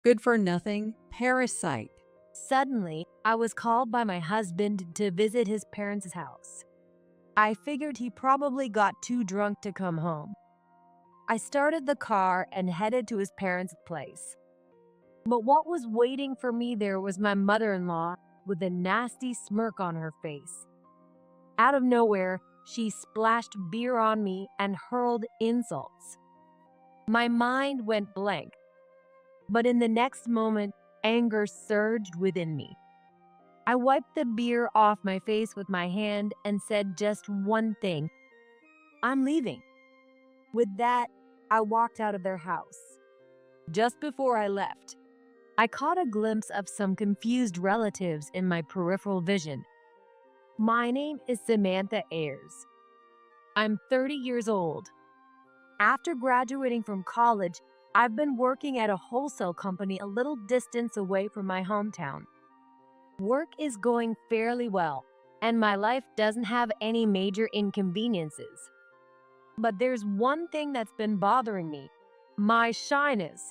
Good for nothing parasite. Suddenly, I was called by my husband to visit his parents' house. I figured he probably got too drunk to come home. I started the car and headed to his parents' place. But what was waiting for me there was my mother-in-law with a nasty smirk on her face. Out of nowhere, she splashed beer on me and hurled insults. My mind went blank, but in the next moment, anger surged within me. I wiped the beer off my face with my hand and said just one thing: I'm leaving. With that, I walked out of their house. Just before I left, I caught a glimpse of some confused relatives in my peripheral vision. My name is Samantha Ayers. I'm 30 years old. After graduating from college, I've been working at a wholesale company a little distance away from my hometown. Work is going fairly well, and my life doesn't have any major inconveniences. But there's one thing that's been bothering me: my shyness.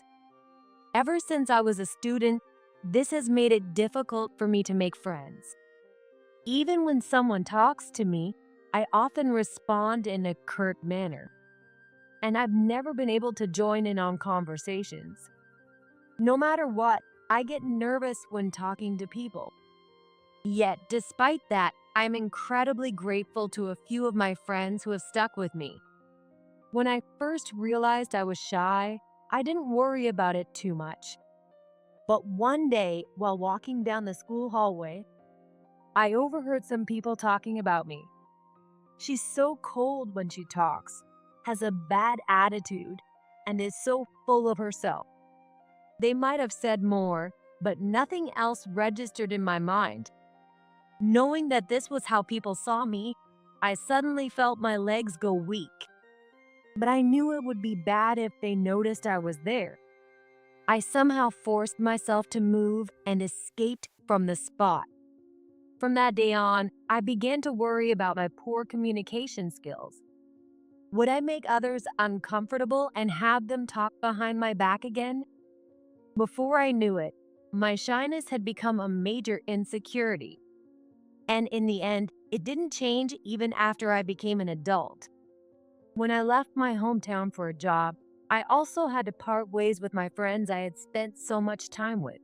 Ever since I was a student, this has made it difficult for me to make friends. Even when someone talks to me, I often respond in a curt manner, and I've never been able to join in on conversations. No matter what, I get nervous when talking to people. Yet, despite that, I'm incredibly grateful to a few of my friends who have stuck with me. When I first realized I was shy, I didn't worry about it too much. But one day, while walking down the school hallway, I overheard some people talking about me. She's so cold when she talks, has a bad attitude, and is so full of herself. They might have said more, but nothing else registered in my mind. Knowing that this was how people saw me, I suddenly felt my legs go weak. But I knew it would be bad if they noticed I was there. I somehow forced myself to move and escaped from the spot. From that day on, I began to worry about my poor communication skills. Would I make others uncomfortable and have them talk behind my back again? Before I knew it, my shyness had become a major insecurity. And in the end, it didn't change even after I became an adult. When I left my hometown for a job, I also had to part ways with my friends I had spent so much time with.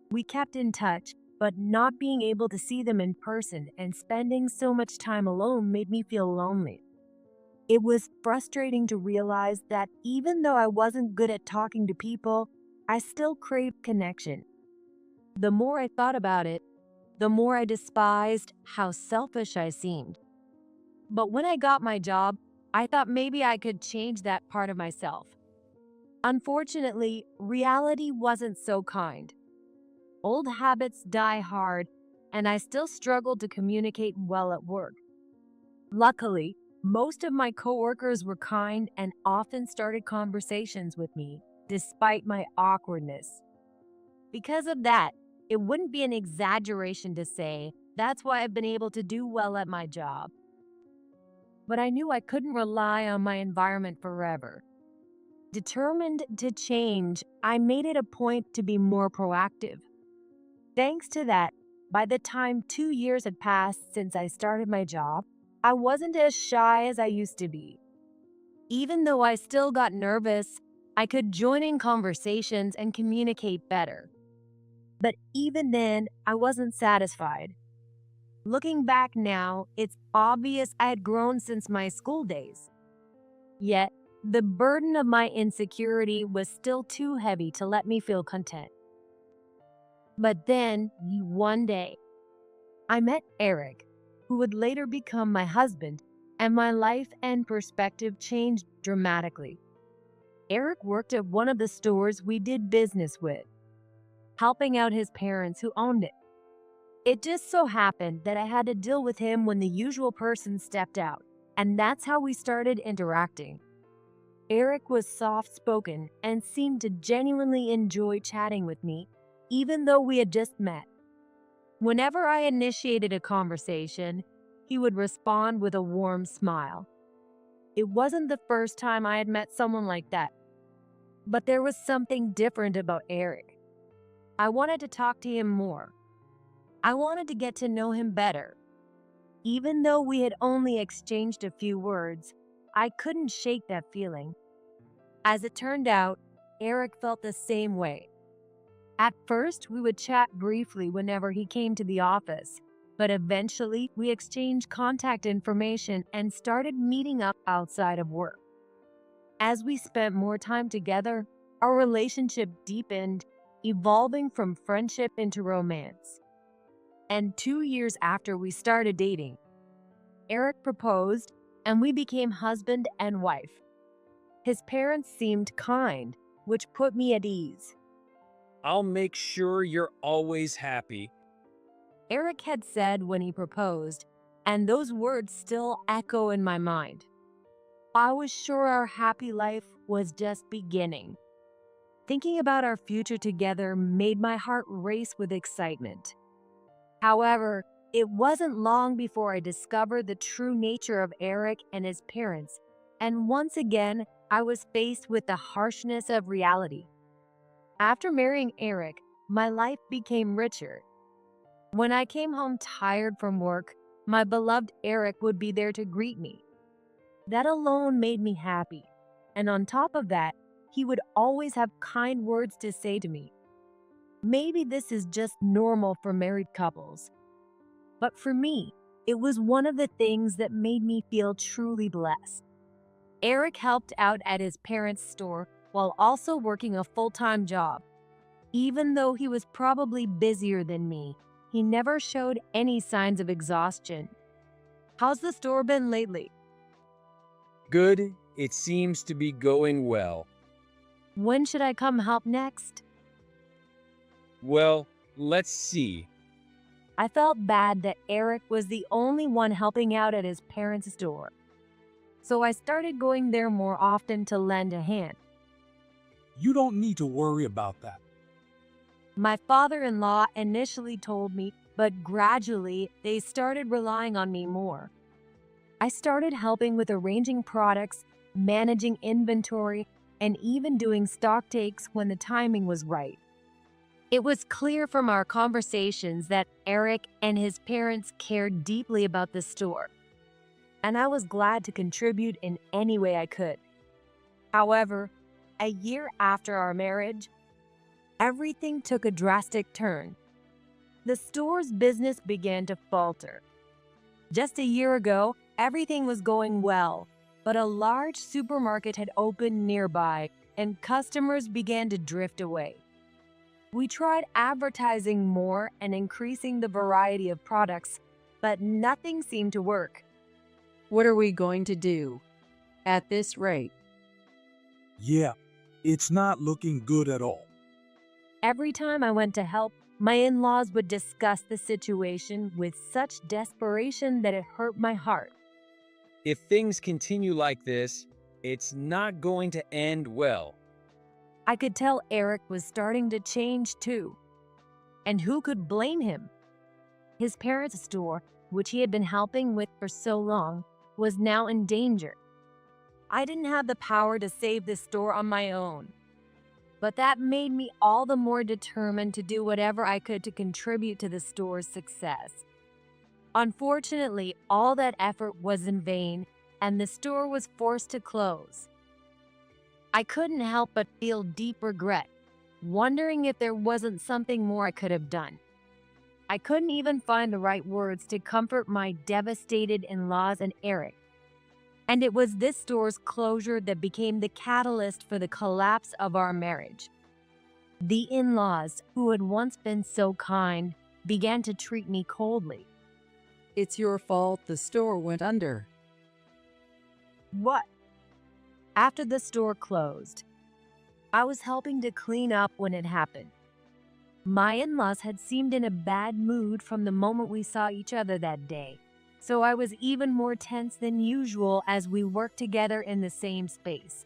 We kept in touch, but not being able to see them in person and spending so much time alone made me feel lonely. It was frustrating to realize that even though I wasn't good at talking to people, I still craved connection. The more I thought about it, the more I despised how selfish I seemed. But when I got my job, I thought maybe I could change that part of myself. Unfortunately, reality wasn't so kind. Old habits die hard, and I still struggled to communicate well at work. Luckily, most of my coworkers were kind and often started conversations with me, despite my awkwardness. Because of that, it wouldn't be an exaggeration to say that's why I've been able to do well at my job. But I knew I couldn't rely on my environment forever. Determined to change, I made it a point to be more proactive. Thanks to that, by the time 2 years had passed since I started my job, I wasn't as shy as I used to be. Even though I still got nervous, I could join in conversations and communicate better. But even then, I wasn't satisfied. Looking back now, it's obvious I had grown since my school days. Yet, the burden of my insecurity was still too heavy to let me feel content. But then, one day, I met Eric, who would later become my husband, and my life and perspective changed dramatically. Eric worked at one of the stores we did business with, helping out his parents who owned it. It just so happened that I had to deal with him when the usual person stepped out, and that's how we started interacting. Eric was soft-spoken and seemed to genuinely enjoy chatting with me, even though we had just met. Whenever I initiated a conversation, he would respond with a warm smile. It wasn't the first time I had met someone like that. But there was something different about Eric. I wanted to talk to him more. I wanted to get to know him better. Even though we had only exchanged a few words, I couldn't shake that feeling. As it turned out, Eric felt the same way. At first, we would chat briefly whenever he came to the office, but eventually we exchanged contact information and started meeting up outside of work. As we spent more time together, our relationship deepened, evolving from friendship into romance. And 2 years after we started dating, Eric proposed and we became husband and wife. His parents seemed kind, which put me at ease. I'll make sure you're always happy. Eric had said when he proposed, and those words still echo in my mind. I was sure our happy life was just beginning. Thinking about our future together made my heart race with excitement. However, it wasn't long before I discovered the true nature of Eric and his parents, and once again, I was faced with the harshness of reality. After marrying Eric, my life became richer. When I came home tired from work, my beloved Eric would be there to greet me. That alone made me happy, and on top of that, he would always have kind words to say to me. Maybe this is just normal for married couples, but for me, it was one of the things that made me feel truly blessed. Eric helped out at his parents' store while also working a full-time job. Even though he was probably busier than me, he never showed any signs of exhaustion. How's the store been lately? Good, it seems to be going well. When should I come help next? Well, let's see. I felt bad that Eric was the only one helping out at his parents' store. So I started going there more often to lend a hand. You don't need to worry about that. My father-in-law initially told me, but gradually they started relying on me more. I started helping with arranging products, managing inventory, and even doing stock takes when the timing was right. It was clear from our conversations that Eric and his parents cared deeply about the store, and I was glad to contribute in any way I could. However, a year after our marriage, everything took a drastic turn. The store's business began to falter. Just a year ago, everything was going well, but a large supermarket had opened nearby and customers began to drift away. We tried advertising more and increasing the variety of products, but nothing seemed to work. What are we going to do? At this rate, Yeah, it's not looking good at all. Every time I went to help, my in-laws would discuss the situation with such desperation that it hurt my heart. If things continue like this, it's not going to end well. I could tell Eric was starting to change too. And who could blame him? His parents' store, which he had been helping with for so long, was now in danger. I didn't have the power to save the store on my own. But that made me all the more determined to do whatever I could to contribute to the store's success. Unfortunately, all that effort was in vain, and the store was forced to close. I couldn't help but feel deep regret, wondering if there wasn't something more I could have done. I couldn't even find the right words to comfort my devastated in-laws and Eric. And it was this store's closure that became the catalyst for the collapse of our marriage. The in-laws, who had once been so kind, began to treat me coldly. it's your fault the store went under. What? After the store closed, I was helping to clean up when it happened. My in-laws had seemed in a bad mood from the moment we saw each other that day, so I was even more tense than usual as we worked together in the same space.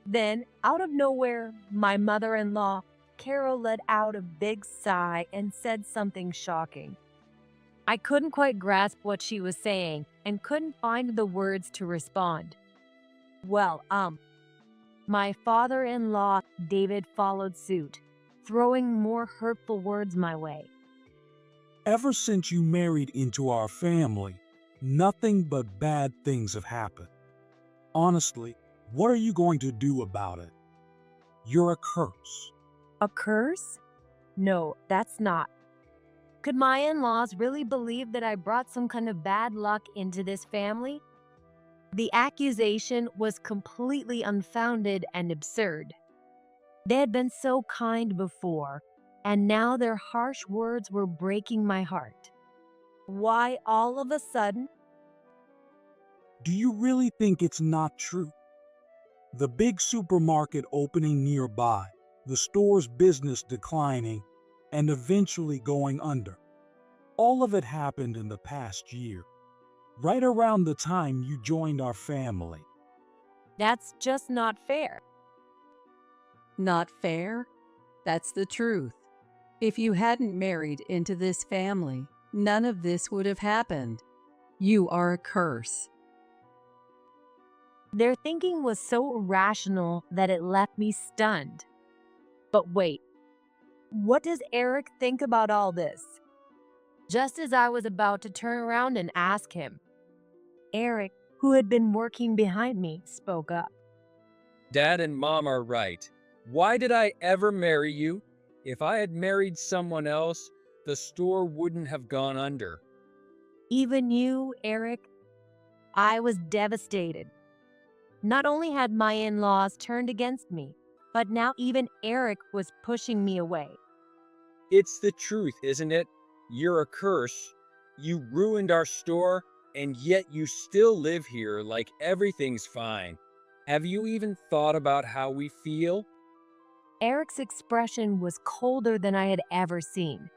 Then, out of nowhere, my mother-in-law, Carol, let out a big sigh and said something shocking. I couldn't quite grasp what she was saying and couldn't find the words to respond. Well, My father-in-law, David, followed suit, throwing more hurtful words my way. Ever since you married into our family, nothing but bad things have happened. Honestly, what are you going to do about it? You're a curse. A curse? No, that's not. Could my in-laws really believe that I brought some kind of bad luck into this family? The accusation was completely unfounded and absurd. They had been so kind before, and now their harsh words were breaking my heart. Why all of a sudden? Do you really think it's not true? The big supermarket opening nearby, the store's business declining, and eventually going under. All of it happened in the past year, right around the time you joined our family. That's just not fair. Not fair? That's the truth. If you hadn't married into this family, none of this would have happened. You are a curse. Their thinking was so irrational that it left me stunned. But wait, what does Eric think about all this? Just as I was about to turn around and ask him, Eric, who had been working behind me, spoke up. Dad and Mom are right. Why did I ever marry you? If I had married someone else, the store wouldn't have gone under. Even you, Eric? I was devastated. Not only had my in-laws turned against me, but now even Eric was pushing me away. It's the truth, isn't it? You're a curse. You ruined our store, and yet you still live here like everything's fine. Have you even thought about how we feel? Eric's expression was colder than I had ever seen.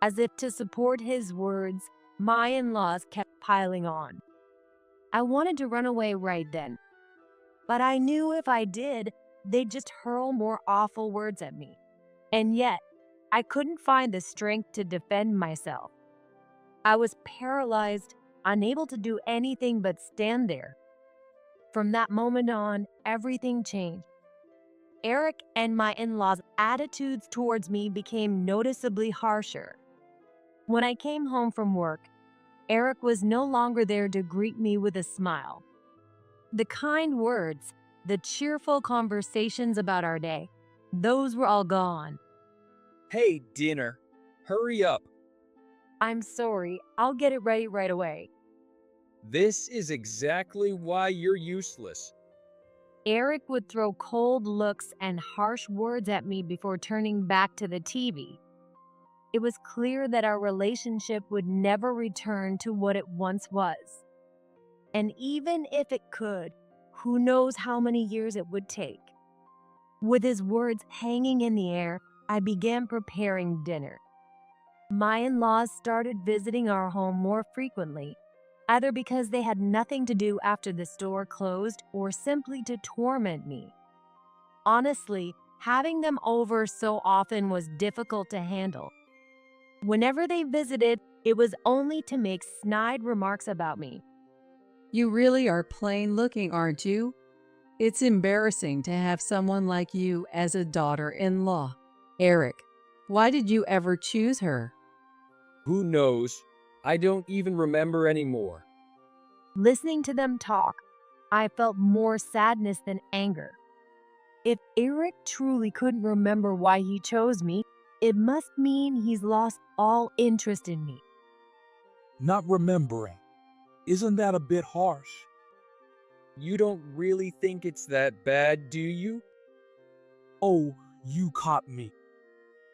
As if to support his words, my in-laws kept piling on. I wanted to run away right then, but I knew if I did, they'd just hurl more awful words at me. And yet, I couldn't find the strength to defend myself. I was paralyzed, unable to do anything but stand there. From that moment on, everything changed. Eric and my in-laws' attitudes towards me became noticeably harsher. When I came home from work, Eric was no longer there to greet me with a smile. The kind words, the cheerful conversations about our day, those were all gone. Hey, dinner. Hurry up. I'm sorry, I'll get it ready right away. This is exactly why you're useless. Eric would throw cold looks and harsh words at me before turning back to the TV. It was clear that our relationship would never return to what it once was. And even if it could, who knows how many years it would take. With his words hanging in the air, I began preparing dinner. My in-laws started visiting our home more frequently, either because they had nothing to do after the store closed or simply to torment me. Honestly, having them over so often was difficult to handle. Whenever they visited, it was only to make snide remarks about me. You really are plain looking, aren't you? It's embarrassing to have someone like you as a daughter-in-law. Eric, why did you ever choose her? Who knows? I don't even remember anymore. Listening to them talk, I felt more sadness than anger. If Eric truly couldn't remember why he chose me, it must mean he's lost all interest in me. Not remembering. Isn't that a bit harsh? You don't really think it's that bad, do you? Oh, you caught me.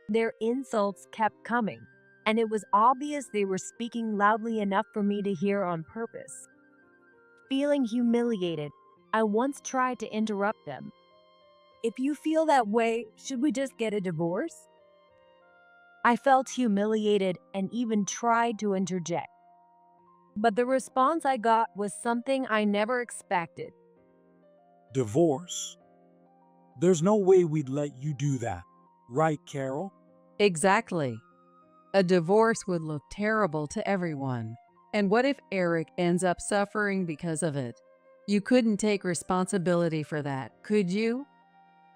Their insults kept coming, and it was obvious they were speaking loudly enough for me to hear on purpose. Feeling humiliated, I once tried to interrupt them. If you feel that way, should we just get a divorce? I felt humiliated and even tried to interject. But the response I got was something I never expected. Divorce? There's no way we'd let you do that. Right, Carol? Exactly. A divorce would look terrible to everyone. And what if Eric ends up suffering because of it? You couldn't take responsibility for that, could you?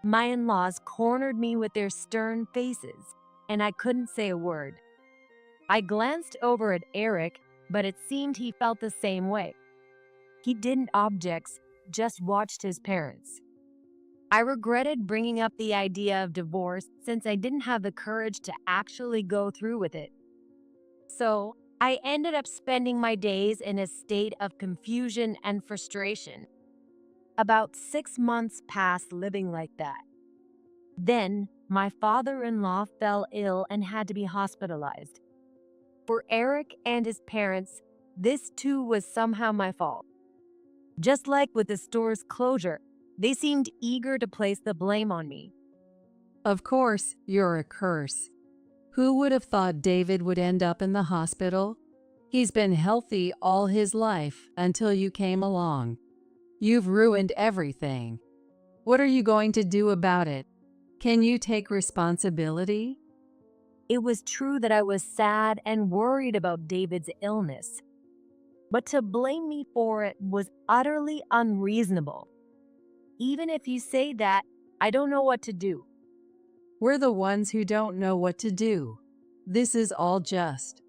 My in-laws cornered me with their stern faces, and I couldn't say a word. I glanced over at Eric, but it seemed he felt the same way. He didn't object, just watched his parents. I regretted bringing up the idea of divorce since I didn't have the courage to actually go through with it. So, I ended up spending my days in a state of confusion and frustration. About 6 months passed living like that. Then, my father-in-law fell ill and had to be hospitalized. For Eric and his parents, this too was somehow my fault. Just like with the store's closure, they seemed eager to place the blame on me. Of course, you're a curse. Who would have thought David would end up in the hospital? He's been healthy all his life until you came along. You've ruined everything. What are you going to do about it? Can you take responsibility? It was true that I was sad and worried about David's illness. But to blame me for it was utterly unreasonable. Even if you say that, I don't know what to do. We're the ones who don't know what to do. This is all just.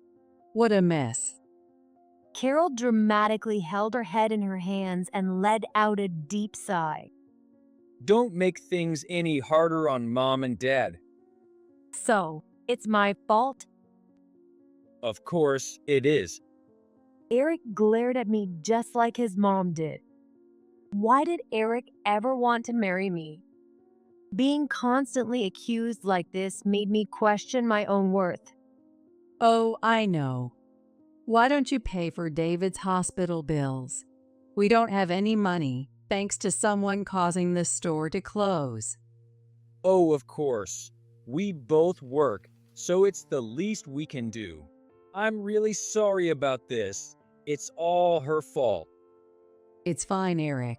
What a mess. Carol dramatically held her head in her hands and let out a deep sigh. Don't make things any harder on Mom and Dad. So, it's my fault? Of course, it is. Eric glared at me just like his mom did. Why did Eric ever want to marry me? Being constantly accused like this made me question my own worth. Oh, I know. Why don't you pay for David's hospital bills? We don't have any money, thanks to someone causing the store to close. Oh, of course. We both work, so it's the least we can do. I'm really sorry about this. It's all her fault. It's fine, Eric.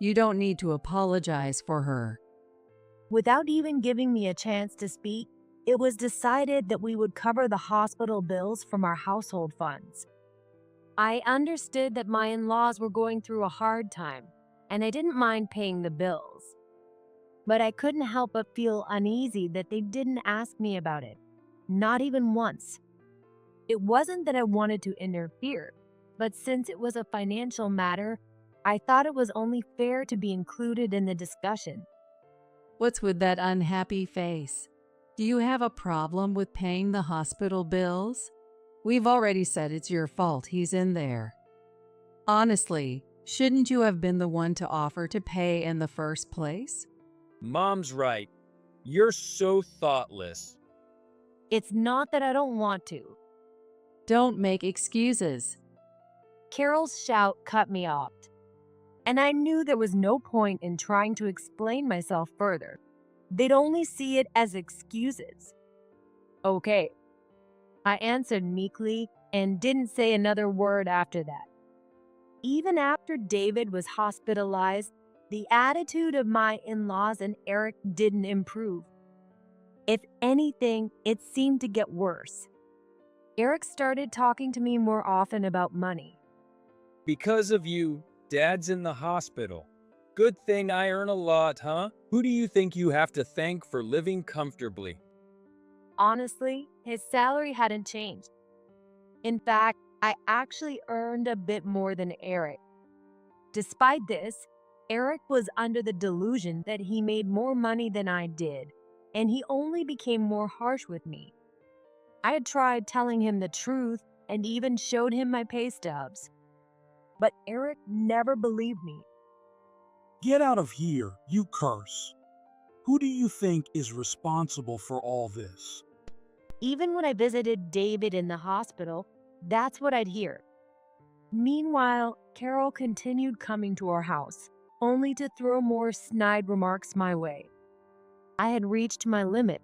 You don't need to apologize for her. Without even giving me a chance to speak, it was decided that we would cover the hospital bills from our household funds. I understood that my in-laws were going through a hard time, and I didn't mind paying the bills. But I couldn't help but feel uneasy that they didn't ask me about it, not even once. It wasn't that I wanted to interfere, but since it was a financial matter, I thought it was only fair to be included in the discussion. What's with that unhappy face? Do you have a problem with paying the hospital bills? We've already said it's your fault he's in there. Honestly, shouldn't you have been the one to offer to pay in the first place? Mom's right. You're so thoughtless. It's not that I don't want to. Don't make excuses. Carol's shout cut me off, and I knew there was no point in trying to explain myself further. They'd only see it as excuses. Okay, I answered meekly and didn't say another word after that. Even after David was hospitalized, the attitude of my in-laws and Eric didn't improve. If anything, it seemed to get worse. Eric started talking to me more often about money. Because of you, Dad's in the hospital. Good thing I earn a lot, huh? Who do you think you have to thank for living comfortably? Honestly, his salary hadn't changed. In fact, I actually earned a bit more than Eric. Despite this, Eric was under the delusion that he made more money than I did, and he only became more harsh with me. I had tried telling him the truth and even showed him my pay stubs. But Eric never believed me. Get out of here, you curse. Who do you think is responsible for all this? Even when I visited David in the hospital, that's what I'd hear. Meanwhile, Carol continued coming to our house, only to throw more snide remarks my way. I had reached my limit.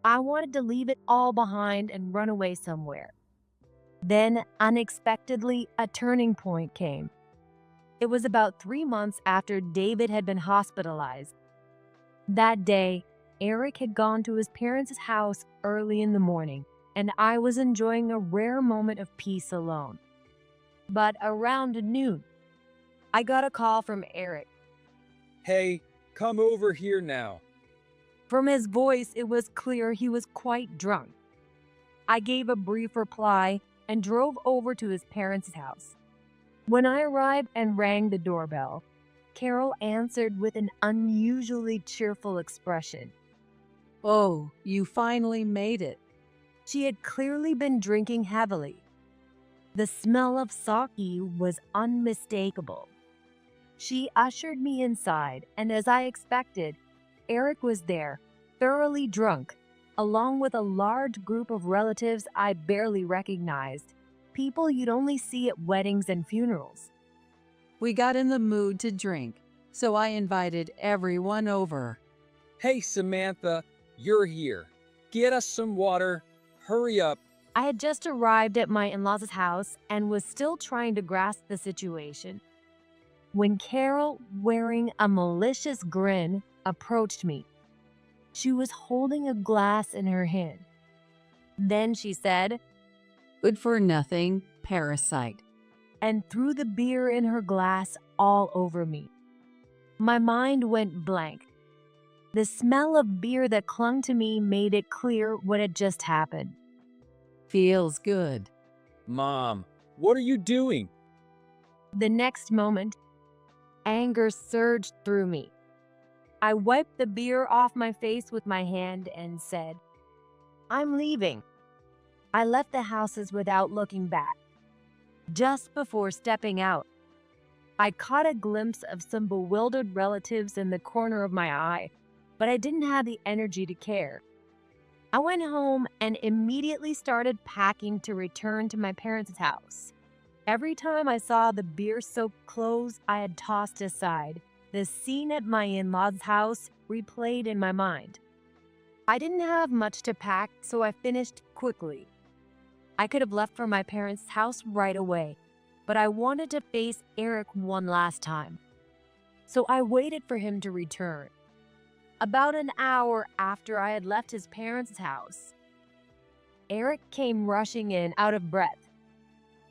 I wanted to leave it all behind and run away somewhere. Then, unexpectedly, a turning point came. It was about 3 months after David had been hospitalized. That day, Eric had gone to his parents' house early in the morning, and I was enjoying a rare moment of peace alone. But around noon, I got a call from Eric. Hey, come over here now. From his voice, it was clear he was quite drunk. I gave a brief reply and drove over to his parents' house. When I arrived and rang the doorbell, Carol answered with an unusually cheerful expression. Oh, you finally made it. She had clearly been drinking heavily. The smell of sake was unmistakable. She ushered me inside, and as I expected, Eric was there, thoroughly drunk, along with a large group of relatives I barely recognized, people you'd only see at weddings and funerals. We got in the mood to drink, so I invited everyone over. Hey, Samantha, you're here. Get us some water. Hurry up. I had just arrived at my in-laws' house and was still trying to grasp the situation when Carol, wearing a malicious grin, approached me. She was holding a glass in her hand. Then she said, Good for nothing, parasite. and threw the beer in her glass all over me. My mind went blank. The smell of beer that clung to me made it clear what had just happened. Feels good. Mom, what are you doing? The next moment, anger surged through me. I wiped the beer off my face with my hand and said, I'm leaving. I left the houses without looking back. Just before stepping out, I caught a glimpse of some bewildered relatives in the corner of my eye, but I didn't have the energy to care. I went home and immediately started packing to return to my parents' house. Every time I saw the beer-soaked clothes I had tossed aside, the scene at my in-laws' house replayed in my mind. I didn't have much to pack, so I finished quickly. I could have left for my parents' house right away, but I wanted to face Eric one last time. So I waited for him to return. About an hour after I had left his parents' house, Eric came rushing in out of breath.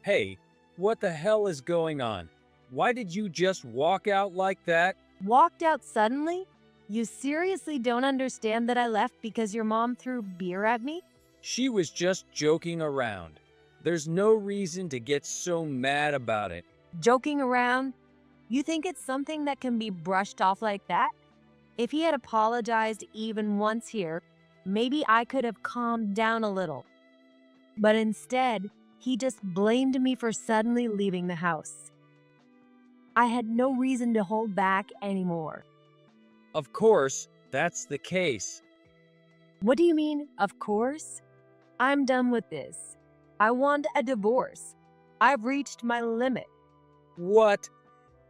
Hey, what the hell is going on? Why did you just walk out like that? Walked out suddenly? You seriously don't understand that I left because your mom threw beer at me? She was just joking around. There's no reason to get so mad about it. Joking around? You think it's something that can be brushed off like that? If he had apologized even once here, maybe I could have calmed down a little. But instead, he just blamed me for suddenly leaving the house. I had no reason to hold back anymore. Of course, that's the case. What do you mean, of course? I'm done with this. I want a divorce. I've reached my limit. What?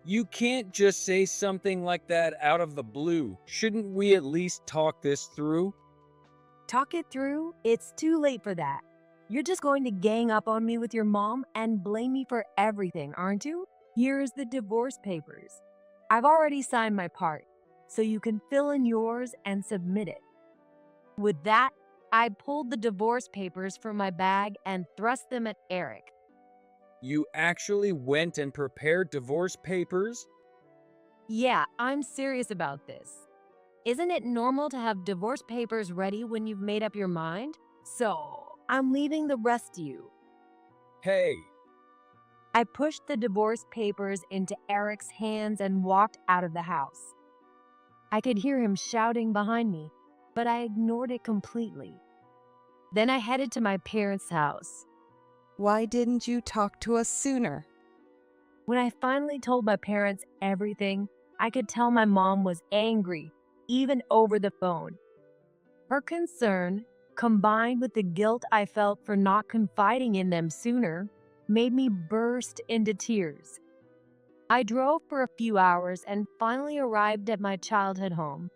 You can't just say something like that out of the blue. Shouldn't we at least talk this through? Talk it through? It's too late for that. You're just going to gang up on me with your mom and blame me for everything, aren't you? Here's the divorce papers. I've already signed my part, so you can fill in yours and submit it. With that, I pulled the divorce papers from my bag and thrust them at Eric. You actually went and prepared divorce papers? Yeah, I'm serious about this. Isn't it normal to have divorce papers ready when you've made up your mind? So, I'm leaving the rest to you. Hey, I pushed the divorce papers into Eric's hands and walked out of the house. I could hear him shouting behind me, but I ignored it completely. Then I headed to my parents' house. Why didn't you talk to us sooner? When I finally told my parents everything, I could tell my mom was angry, even over the phone. Her concern, combined with the guilt I felt for not confiding in them sooner, made me burst into tears. I drove for a few hours and finally arrived at my childhood home.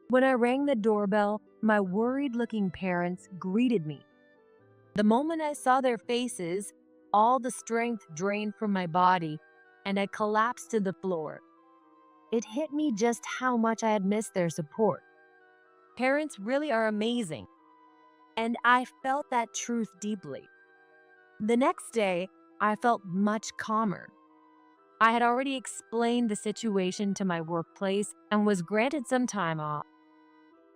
When I rang the doorbell, my worried-looking parents greeted me. The moment I saw their faces, all the strength drained from my body, and I collapsed to the floor. It hit me just how much I had missed their support. Parents really are amazing, and I felt that truth deeply. The next day, I felt much calmer. I had already explained the situation to my workplace and was granted some time off.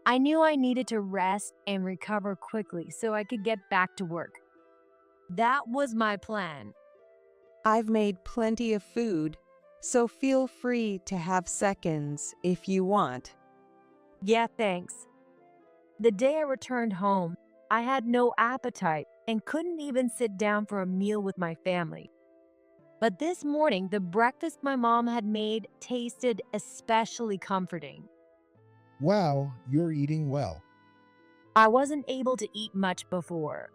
I knew I needed to rest and recover quickly so I could get back to work. That was my plan. I've made plenty of food, so feel free to have seconds if you want. Yeah, thanks. The day I returned home, I had no appetite and couldn't even sit down for a meal with my family. But this morning, the breakfast my mom had made tasted especially comforting. Wow, you're eating well. I wasn't able to eat much before.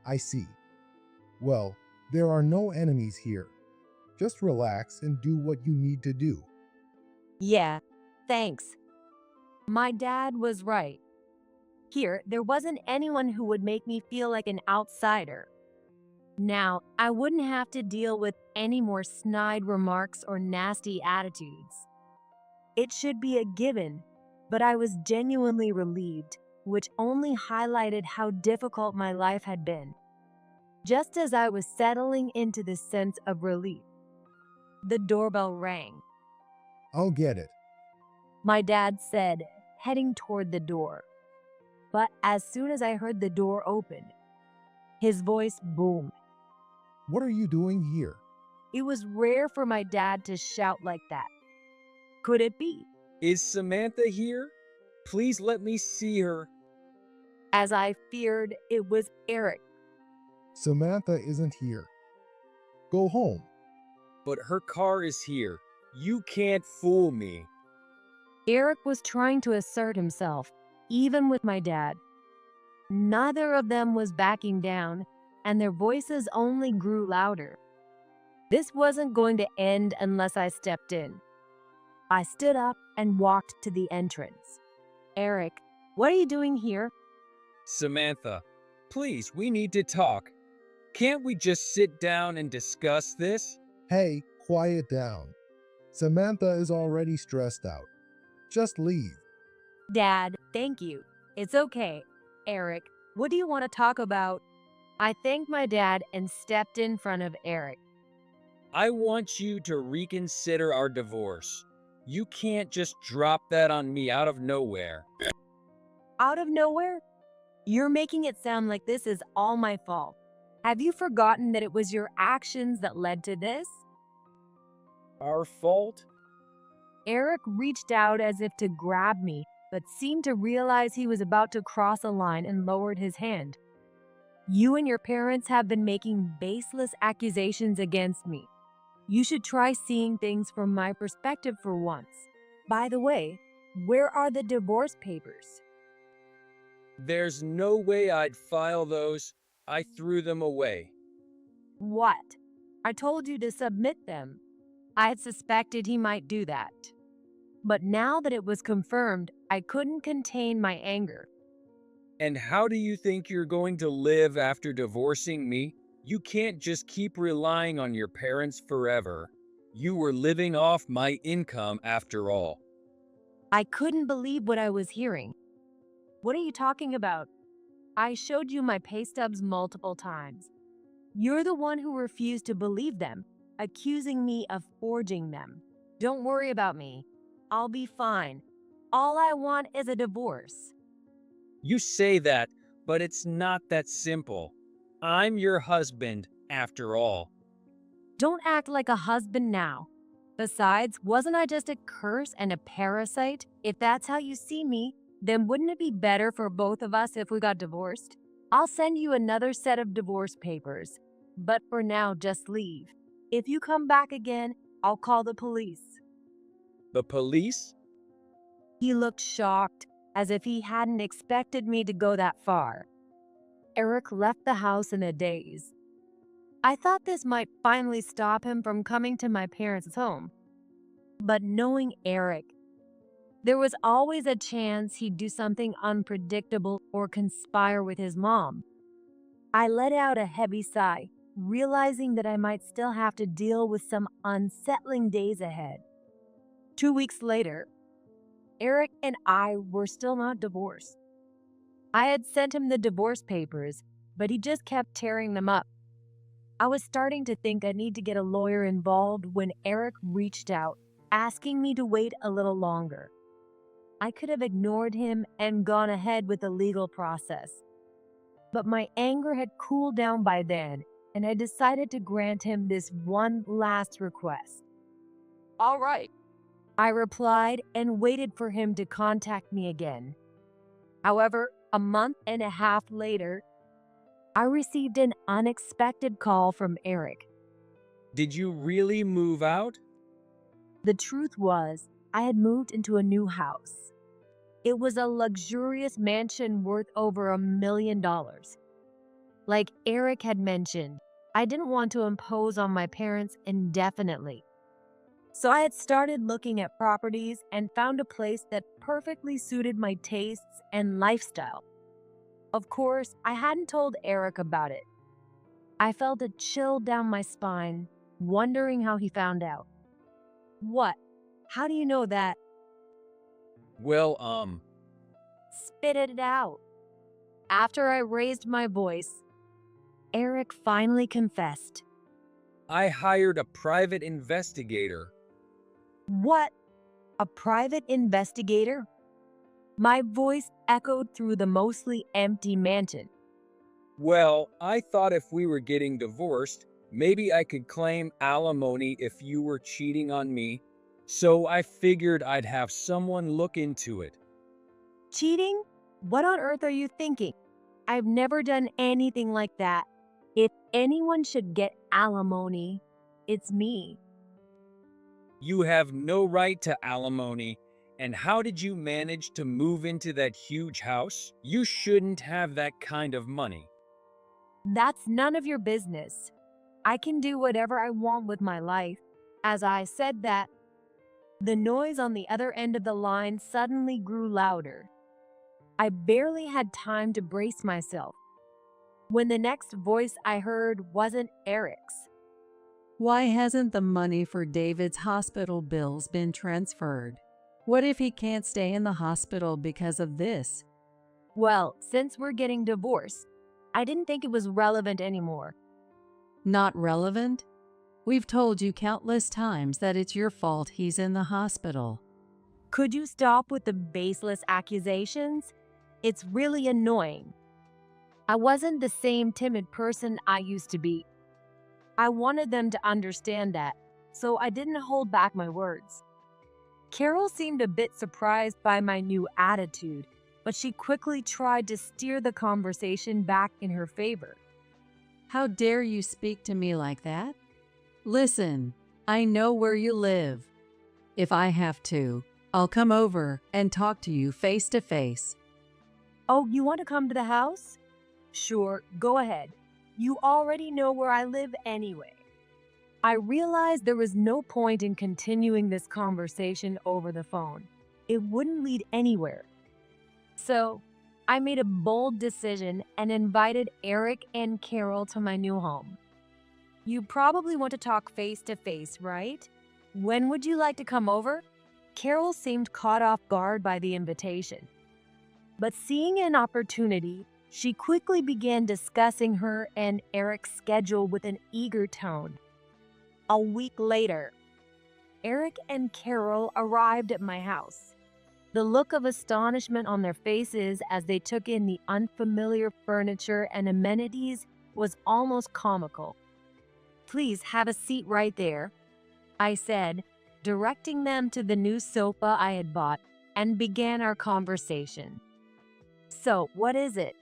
I see. Well, there are no enemies here. Just relax and do what you need to do. Yeah, thanks. My dad was right. Here, there wasn't anyone who would make me feel like an outsider. Now, I wouldn't have to deal with any more snide remarks or nasty attitudes. It should be a given, but I was genuinely relieved, which only highlighted how difficult my life had been. Just as I was settling into this sense of relief, the doorbell rang. I'll get it. My dad said, heading toward the door. But as soon as I heard the door open, his voice boomed. What are you doing here? It was rare for my dad to shout like that. Could it be? Is Samantha here? Please let me see her. As I feared, it was Eric. Samantha isn't here. Go home. But her car is here. You can't fool me. Eric was trying to assert himself, even with my dad. Neither of them was backing down, and their voices only grew louder. This wasn't going to end unless I stepped in. I stood up and walked to the entrance. Eric, what are you doing here? Samantha, please, we need to talk. Can't we just sit down and discuss this? Hey, quiet down. Samantha is already stressed out. Just leave. Dad, thank you. It's okay. Eric, what do you want to talk about? I thanked my dad and stepped in front of Eric. I want you to reconsider our divorce. You can't just drop that on me out of nowhere. Out of nowhere? You're making it sound like this is all my fault. Have you forgotten that it was your actions that led to this? Our fault? Eric reached out as if to grab me, but seemed to realize he was about to cross a line and lowered his hand. You and your parents have been making baseless accusations against me. You should try seeing things from my perspective for once. By the way, where are the divorce papers? There's no way I'd file those. I threw them away. What? I told you to submit them. I had suspected he might do that. But now that it was confirmed, I couldn't contain my anger. And how do you think you're going to live after divorcing me? You can't just keep relying on your parents forever. You were living off my income after all. I couldn't believe what I was hearing. What are you talking about? I showed you my pay stubs multiple times. You're the one who refused to believe them, accusing me of forging them. Don't worry about me. I'll be fine. All I want is a divorce. You say that, but it's not that simple. I'm your husband, after all. Don't act like a husband now. Besides, wasn't I just a curse and a parasite? If that's how you see me, then wouldn't it be better for both of us if we got divorced? I'll send you another set of divorce papers. But for now, just leave. If you come back again, I'll call the police. The police? He looked shocked, as if he hadn't expected me to go that far. Eric left the house in a daze. I thought this might finally stop him from coming to my parents' home. But knowing Eric, there was always a chance he'd do something unpredictable or conspire with his mom. I let out a heavy sigh, realizing that I might still have to deal with some unsettling days ahead. 2 weeks later, Eric and I were still not divorced. I had sent him the divorce papers, but he just kept tearing them up. I was starting to think I need to get a lawyer involved when Eric reached out, asking me to wait a little longer. I could have ignored him and gone ahead with the legal process. But my anger had cooled down by then, and I decided to grant him this one last request. All right. I replied and waited for him to contact me again. However, a month and a half later, I received an unexpected call from Eric. Did you really move out? The truth was, I had moved into a new house. It was a luxurious mansion worth over $1 million. Like Eric had mentioned, I didn't want to impose on my parents indefinitely. So I had started looking at properties and found a place that perfectly suited my tastes and lifestyle. Of course, I hadn't told Eric about it. I felt a chill down my spine, wondering how he found out. What? How do you know that? Well, Spit it out. After I raised my voice, Eric finally confessed. I hired a private investigator. What? A private investigator? My voice echoed through the mostly empty mansion. Well, I thought if we were getting divorced, maybe I could claim alimony if you were cheating on me. So I figured I'd have someone look into it. Cheating? What on earth are you thinking? I've never done anything like that. If anyone should get alimony, it's me. You have no right to alimony. And how did you manage to move into that huge house? You shouldn't have that kind of money. That's none of your business. I can do whatever I want with my life. As I said that, the noise on the other end of the line suddenly grew louder. I barely had time to brace myself when the next voice I heard wasn't Eric's. Why hasn't the money for David's hospital bills been transferred? What if he can't stay in the hospital because of this? Well, since we're getting divorced, I didn't think it was relevant anymore. Not relevant? We've told you countless times that it's your fault he's in the hospital. Could you stop with the baseless accusations? It's really annoying. I wasn't the same timid person I used to be. I wanted them to understand that, so I didn't hold back my words. Carol seemed a bit surprised by my new attitude, but she quickly tried to steer the conversation back in her favor. How dare you speak to me like that? Listen, I know where you live. If I have to, I'll come over and talk to you face to face. Oh, you want to come to the house? Sure, go ahead. You already know where I live anyway. I realized there was no point in continuing this conversation over the phone. It wouldn't lead anywhere. So, I made a bold decision and invited Eric and Carol to my new home. You probably want to talk face to face, right? When would you like to come over? Carol seemed caught off guard by the invitation. But seeing an opportunity, she quickly began discussing her and Eric's schedule with an eager tone. A week later, Eric and Carol arrived at my house. The look of astonishment on their faces as they took in the unfamiliar furniture and amenities was almost comical. Please have a seat right there, I said, directing them to the new sofa I had bought, and began our conversation. So, what is it?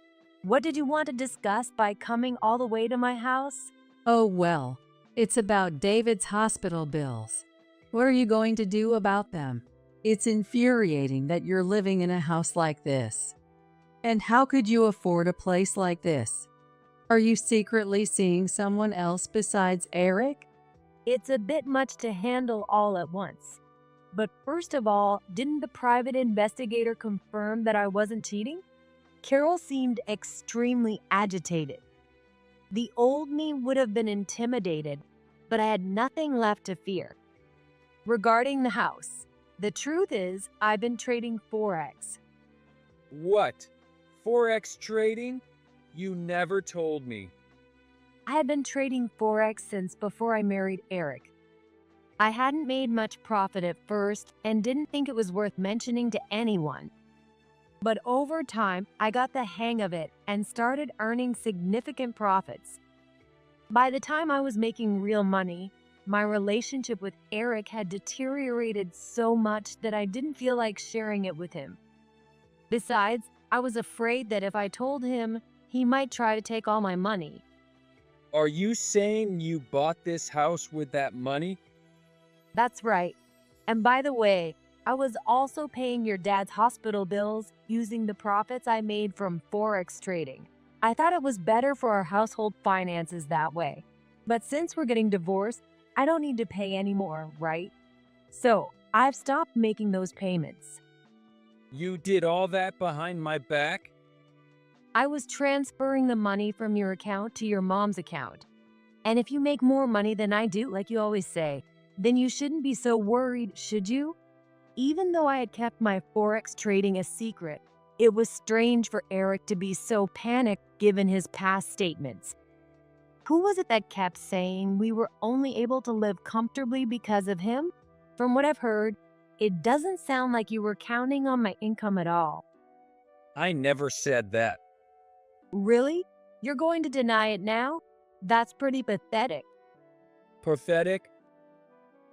What did you want to discuss by coming all the way to my house? Oh, well, it's about David's hospital bills. What are you going to do about them? It's infuriating that you're living in a house like this. And how could you afford a place like this? Are you secretly seeing someone else besides Eric? It's a bit much to handle all at once. But first of all, didn't the private investigator confirm that I wasn't cheating? Carol seemed extremely agitated. The old me would have been intimidated, but I had nothing left to fear. Regarding the house, the truth is I've been trading Forex. What? Forex trading? You never told me. I had been trading Forex since before I married Eric. I hadn't made much profit at first and didn't think it was worth mentioning to anyone. But over time, I got the hang of it and started earning significant profits. By the time I was making real money, my relationship with Eric had deteriorated so much that I didn't feel like sharing it with him. Besides, I was afraid that if I told him, he might try to take all my money. Are you saying you bought this house with that money? That's right. And by the way, I was also paying your dad's hospital bills using the profits I made from Forex trading. I thought it was better for our household finances that way. But since we're getting divorced, I don't need to pay anymore, right? So, I've stopped making those payments. You did all that behind my back? I was transferring the money from your account to your mom's account. And if you make more money than I do, like you always say, then you shouldn't be so worried, should you? Even though I had kept my Forex trading a secret, it was strange for Eric to be so panicked given his past statements. Who was it that kept saying we were only able to live comfortably because of him? From what I've heard, it doesn't sound like you were counting on my income at all. I never said that. Really? You're going to deny it now? That's pretty pathetic. Pathetic?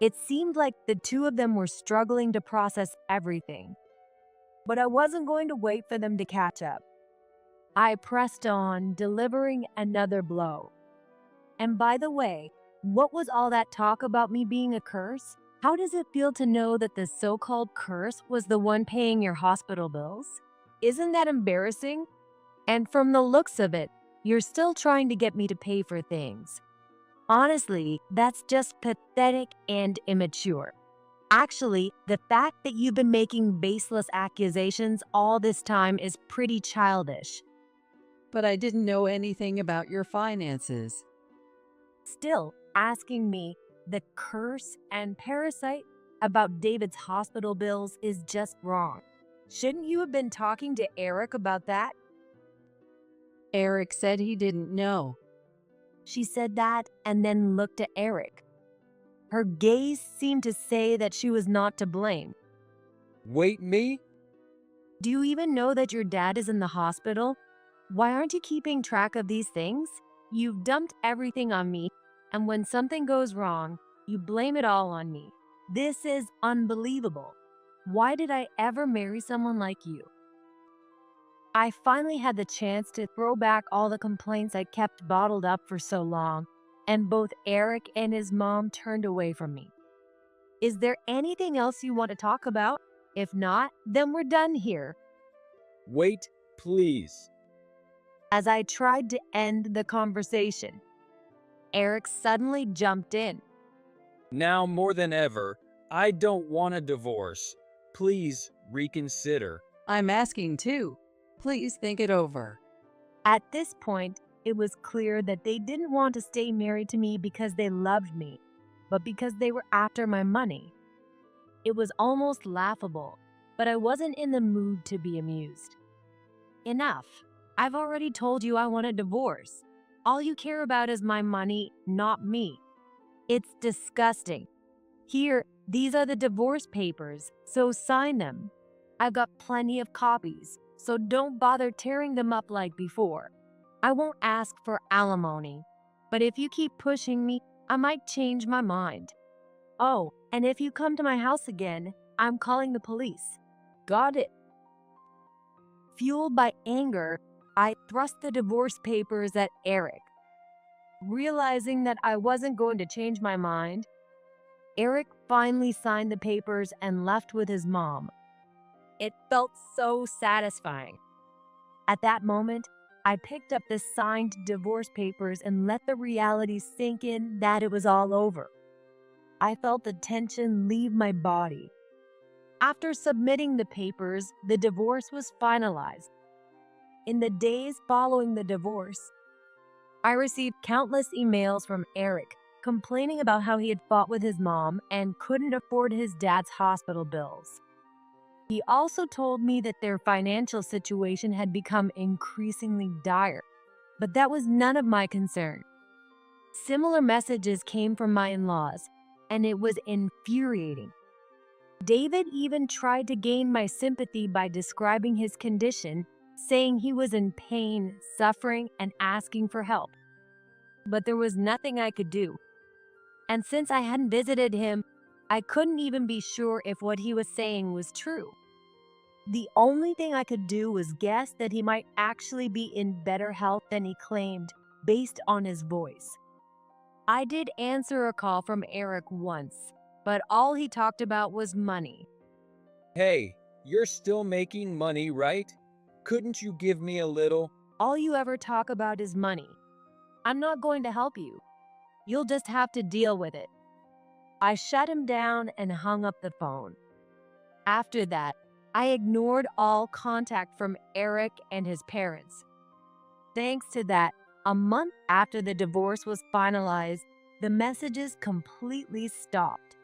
It seemed like the two of them were struggling to process everything. But I wasn't going to wait for them to catch up. I pressed on, delivering another blow. And by the way, what was all that talk about me being a curse? How does it feel to know that the so-called curse was the one paying your hospital bills? Isn't that embarrassing? And from the looks of it, you're still trying to get me to pay for things. Honestly, that's just pathetic and immature. Actually, the fact that you've been making baseless accusations all this time is pretty childish. But I didn't know anything about your finances. Still, asking me, the curse and parasite, about David's hospital bills is just wrong. Shouldn't you have been talking to Eric about that? Eric said he didn't know. She said that and then looked at Eric. Her gaze seemed to say that she was not to blame. Wait, me? Do you even know that your dad is in the hospital? Why aren't you keeping track of these things? You've dumped everything on me, and when something goes wrong, you blame it all on me. This is unbelievable. Why did I ever marry someone like you? I finally had the chance to throw back all the complaints I kept bottled up for so long, and both Eric and his mom turned away from me. Is there anything else you want to talk about? If not, then we're done here. Wait, please. As I tried to end the conversation, Eric suddenly jumped in. Now more than ever, I don't want a divorce. Please reconsider. I'm asking too. Please think it over. At this point, it was clear that they didn't want to stay married to me because they loved me, but because they were after my money. It was almost laughable, but I wasn't in the mood to be amused. Enough. I've already told you I want a divorce. All you care about is my money, not me. It's disgusting. Here, these are the divorce papers, so sign them. I've got plenty of copies, so don't bother tearing them up like before. I won't ask for alimony, but if you keep pushing me, I might change my mind. Oh, and if you come to my house again, I'm calling the police. Got it? Fueled by anger, I thrust the divorce papers at Eric. Realizing that I wasn't going to change my mind, Eric finally signed the papers and left with his mom. It felt so satisfying. At that moment, I picked up the signed divorce papers and let the reality sink in that it was all over. I felt the tension leave my body. After submitting the papers, the divorce was finalized. In the days following the divorce, I received countless emails from Eric complaining about how he had fought with his mom and couldn't afford his dad's hospital bills. He also told me that their financial situation had become increasingly dire, but that was none of my concern. Similar messages came from my in-laws, and it was infuriating. David even tried to gain my sympathy by describing his condition, saying he was in pain, suffering, and asking for help. But there was nothing I could do. And since I hadn't visited him, I couldn't even be sure if what he was saying was true. The only thing I could do was guess that he might actually be in better health than he claimed, based on his voice. I did answer a call from Eric once, but all he talked about was money. Hey, you're still making money, right? Couldn't you give me a little? All you ever talk about is money. I'm not going to help you. You'll just have to deal with it. I shut him down and hung up the phone. After that, I ignored all contact from Eric and his parents. Thanks to that, a month after the divorce was finalized, the messages completely stopped.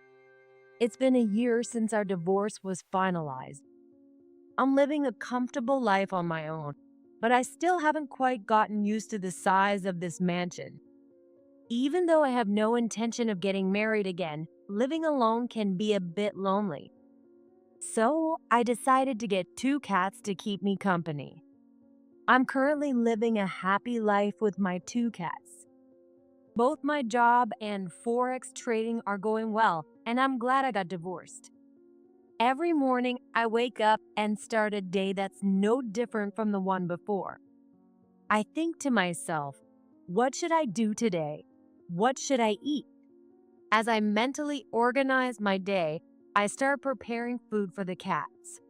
It's been a year since our divorce was finalized. I'm living a comfortable life on my own, but I still haven't quite gotten used to the size of this mansion. Even though I have no intention of getting married again, living alone can be a bit lonely. So I decided to get 2 cats to keep me company. I'm currently living a happy life with my 2 cats. Both my job and Forex trading are going well, and I'm glad I got divorced. Every morning, I wake up and start a day that's no different from the one before. I think to myself, what should I do today? What should I eat? As I mentally organize my day, I start preparing food for the cats.